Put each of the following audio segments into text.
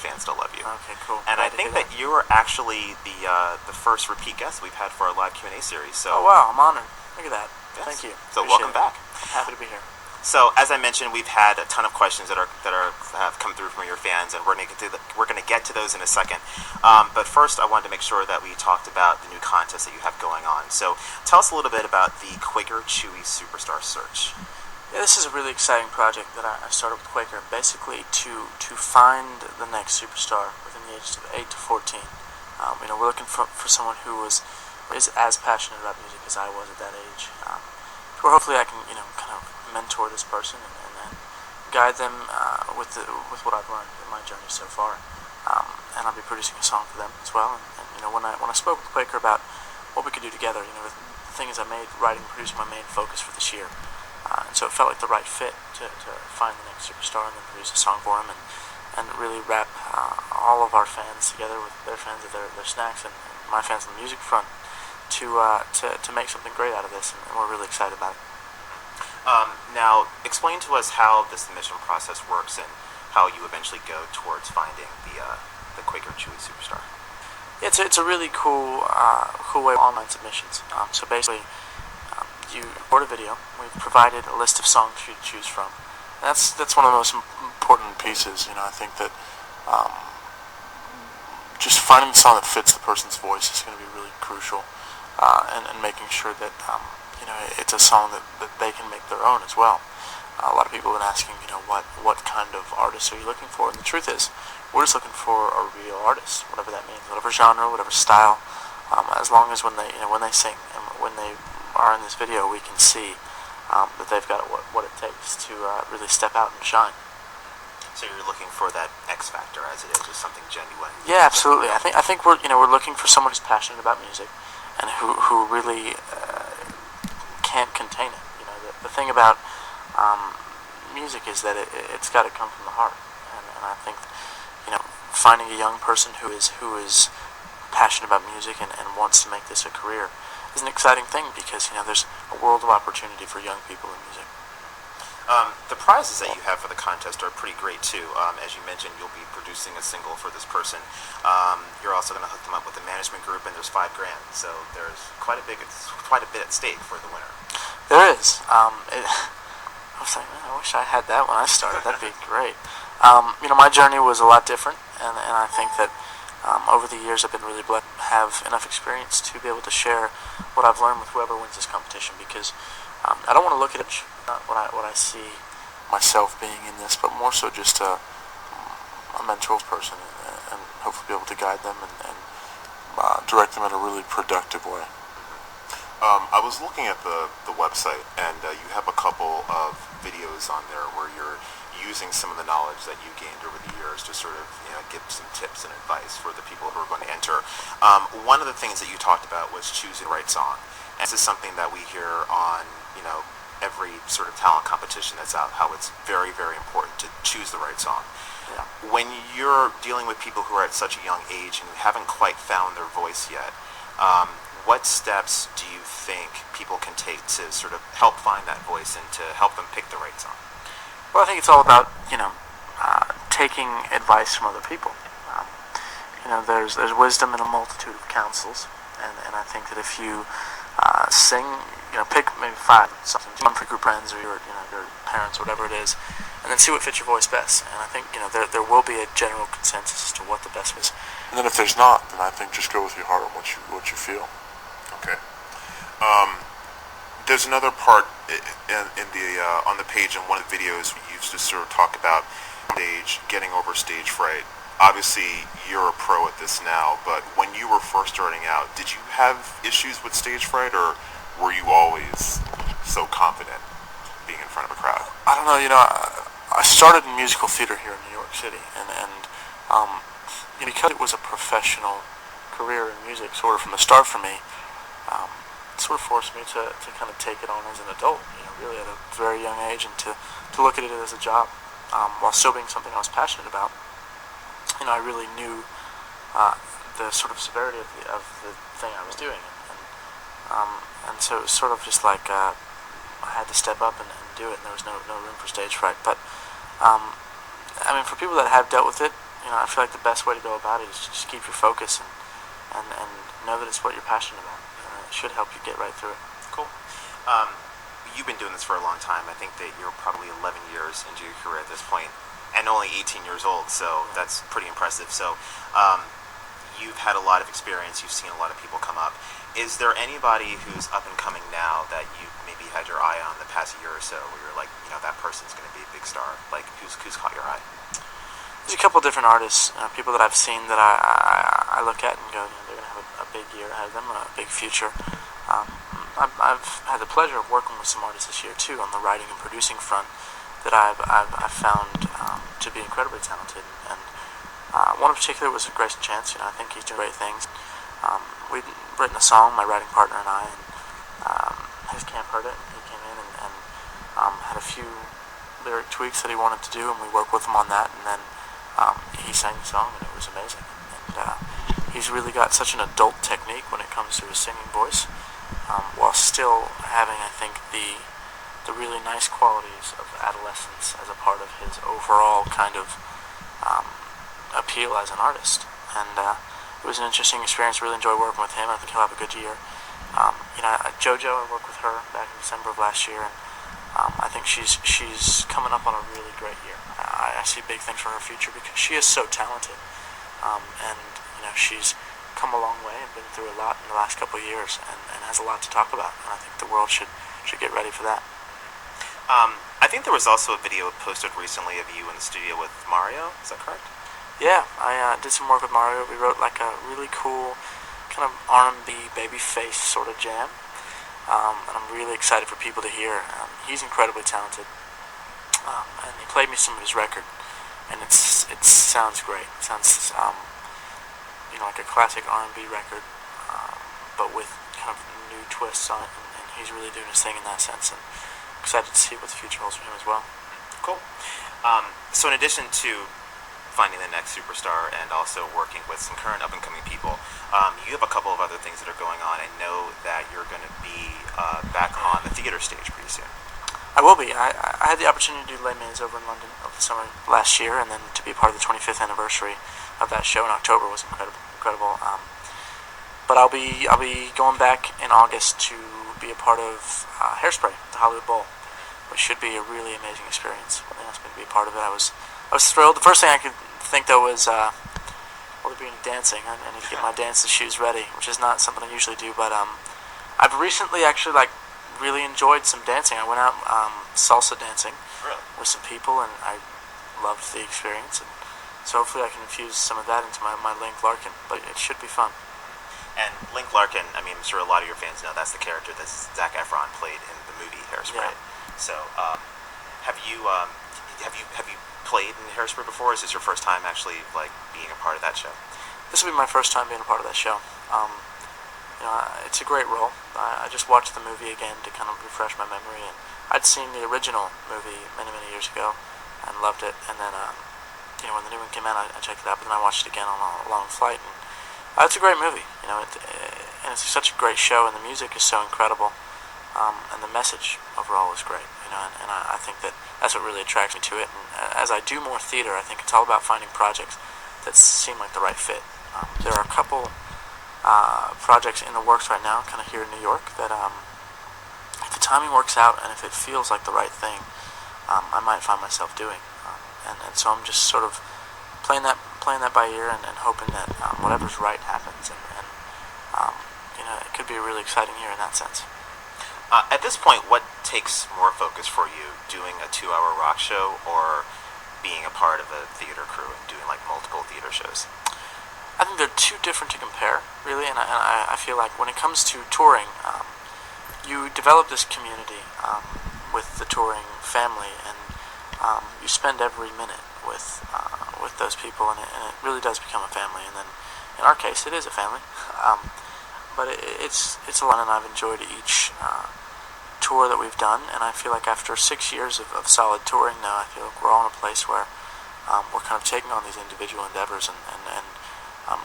fans still love you. Okay, cool. And Glad I think that you were actually the first repeat guest we've had for our live Q&A series. So. Oh wow, I'm honored. Look at that. Yes. Thank you. So Appreciate welcome it. back. I'm happy to be here. So as I mentioned, we've had a ton of questions that have come through from your fans, and we're going to get to those in a second. But first, I wanted to make sure that we talked about the new contest that you have going on. So tell us a little bit about the Quaker Chewy Superstar Search. Yeah, this is a really exciting project that I started with Quaker, basically to find the next superstar within the ages of 8 to 14. We're looking for someone who is as passionate about music as I was at that age. Where hopefully I can, kind of mentor this person and guide them with what I've learned in my journey so far. And I'll be producing a song for them as well. And when I spoke with Quaker about what we could do together, the thing is, I made writing and producing my main focus for this year. And so it felt like the right fit to find the next superstar and then produce a song for him and really wrap all of our fans together with their fans of their snacks and my fans on the music front to make something great out of this, and we're really excited about it. Now, explain to us how the submission process works and how you eventually go towards finding the Quaker Chewy Superstar. Yeah, it's a really cool way of online submissions. So basically, you record a video. We've provided a list of songs for you to choose from. And that's one of the most important pieces. I think that just finding a song that fits the person's voice is going to be really crucial, and making sure that it's a song that they can make their own as well. A lot of people have been asking, what kind of artist are you looking for? And the truth is, we're just looking for a real artist, whatever that means, whatever genre, whatever style. As long as when they sing and when they are in this video, we can see that they've got what it takes to really step out and shine. So you're looking for that X factor, as it is, just something genuine. Yeah, absolutely. I think we're looking for someone who's passionate about music and who really can't contain it. The thing about music is that it's got to come from the heart, and I think finding a young person who is passionate about music and wants to make this a career is an exciting thing because there's a world of opportunity for young people in music. The prizes that you have for the contest are pretty great too. As you mentioned, you'll be producing a single for this person. You're also going to hook them up with a management group, and there's $5,000. So there's quite a bit at stake for the winner. There is. I was like, man, I wish I had that when I started. That'd be great. My journey was a lot different, and I think that over the years I've been really blessed to have enough experience to be able to share what I've learned with whoever wins this competition, because I don't want to look at it what I see myself being in this, but more so just a mentor person and hopefully be able to guide them and direct them in a really productive way. I was looking at the website, and you have a couple of videos on there where you're using some of the knowledge that you gained over the years to sort of give some tips and advice for the people who are going to enter. One of the things that you talked about was choosing the right song. And this is something that we hear on every sort of talent competition that's out, how it's very, very important to choose the right song. Yeah. When you're dealing with people who are at such a young age and who haven't quite found their voice yet, what steps do you think people can take to sort of help find that voice and to help them pick the right song? Well, I think it's all about taking advice from other people. There's wisdom in a multitude of counsels, and I think that if you sing, pick maybe 5 something, one for group friends or your parents, or whatever it is, and then see what fits your voice best. And I think there will be a general consensus as to what the best is. And then if there's not, then I think just go with your heart and what you feel. Okay. There's another part in the on the page in one of the videos we used to sort of talk about stage, getting over stage fright. Obviously, you're a pro at this now, but when you were first starting out, did you have issues with stage fright, or were you always so confident being in front of a crowd? I don't know. I started in musical theater here in New York City, and because it was a professional career in music, sort of from the start for me, it sort of forced me to kind of take it on as an adult, really at a very young age, and to look at it as a job, while still being something I was passionate about. I really knew the sort of severity of the thing I was doing, and so it was sort of just like I had to step up and do it, and there was no room for stage fright. But for people that have dealt with it, I feel like the best way to go about it is to just keep your focus and know that it's what you're passionate about. It should help you get right through it. Cool. You've been doing this for a long time. I think that you're probably 11 years into your career at this point, and only 18 years old, so that's pretty impressive. So you've had a lot of experience. You've seen a lot of people come up. Is there anybody who's up and coming now that you maybe had your eye on the past year or so, where you're like, that person's going to be a big star? Like, who's caught your eye? There's a couple different artists, people that I've seen that I look at and go, they're going to have a big year ahead of them, a big future. I've had the pleasure of working with some artists this year too on the writing and producing front that I've found to be incredibly talented. And one in particular was Grace Chance. I think he's doing great things. We'd written a song, my writing partner and I, and his camp heard it, and he came in and had a few lyric tweaks that he wanted to do, and we worked with him on that, and then he sang the song, and it was amazing. And he's really got such an adult technique when it comes to his singing voice, while still having, I think, the really nice qualities of adolescence as a part of his overall kind of appeal as an artist. And it was an interesting experience. Really enjoyed working with him. I think he'll have a good year. JoJo, I worked with her back in December of last year, and I think she's coming up on a really great year. I see big things for her future because she is so talented, and she's come a long way and been through a lot in the last couple of years, and has a lot to talk about. And I think the world should get ready for that. I think there was also a video posted recently of you in the studio with Mario. Is that correct? Yeah, I did some work with Mario. We wrote like a really cool kind of R&B babyface sort of jam, and I'm really excited for people to hear. He's incredibly talented, and he played me some of his record, and it sounds great. It sounds like a classic R&B record, but with kind of new twists on it, and he's really doing his thing in that sense, and excited to see what the future holds for him as well. Cool. So in addition to finding the next superstar and also working with some current up-and-coming people, you have a couple of other things that are going on. I know that you're going to be back on the theater stage pretty soon. I will be. I had the opportunity to do Les Mis over in London over the summer last year, and then to be part of the 25th anniversary of that show in October was incredible. But I'll be going back in August to be a part of Hairspray, the Hollywood Bowl, which should be a really amazing experience. Really asked me to be a part of it. I was thrilled. The first thing I could think though was there being dancing. I need to get my dancing shoes ready, which is not something I usually do. But I've recently actually really enjoyed some dancing. I went out salsa dancing with some people, and I loved the experience. And so hopefully I can infuse some of that into my Link Larkin. But it should be fun. And Link Larkin, I mean, I'm sure a lot of your fans know that's the character that Zac Efron played in the movie Hairspray. Yeah. So, have you played in Hairspray before? Is this your first time actually being a part of that show? This will be my first time being a part of that show. It's a great role. I just watched the movie again to kind of refresh my memory, and I'd seen the original movie many years ago and loved it. And then, when the new one came out, I checked it out, but then I watched it again on a long flight. And it's a great movie. And it's such a great show, and the music is so incredible, and the message overall is great. And I think that's what really attracts me to it. And as I do more theater, I think it's all about finding projects that seem like the right fit. There are a couple projects in the works right now, kind of here in New York, that if the timing works out and if it feels like the right thing, I might find myself doing. And so I'm just sort of playing that by ear and hoping that whatever's right happens. And it could be a really exciting year in that sense. At this point, what takes more focus for you, doing a 2-hour rock show or being a part of a theater crew and doing multiple theater shows? I think they're too different to compare, really, and I feel like when it comes to touring, you develop this community with the touring family, and you spend every minute with those people, and it really does become a family. And then, in our case, it is a family, but it's a lot, and I've enjoyed each tour that we've done, and I feel like after 6 years of solid touring now, I feel like we're all in a place where we're kind of taking on these individual endeavors and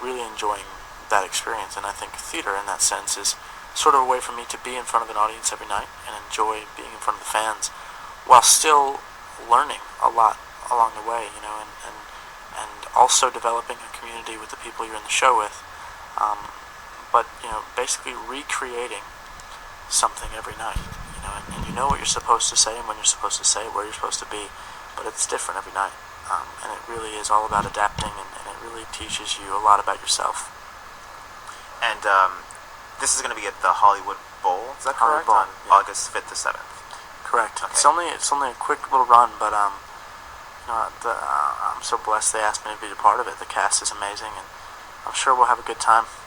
really enjoying that experience. And I think theater in that sense is sort of a way for me to be in front of an audience every night and enjoy being in front of the fans while still learning a lot along the way, and and also developing a community with the people you're in the show with. But basically recreating something every night. And you know what you're supposed to say and when you're supposed to say it, where you're supposed to be, but it's different every night. And it really is all about adapting, and it really teaches you a lot about yourself. And this is going to be at the Hollywood Bowl, is that Hollywood correct? Bowl, On yeah. August 5th to 7th. Correct. Okay. It's only a quick little run, but I'm so blessed they asked me to be a part of it. The cast is amazing, and I'm sure we'll have a good time.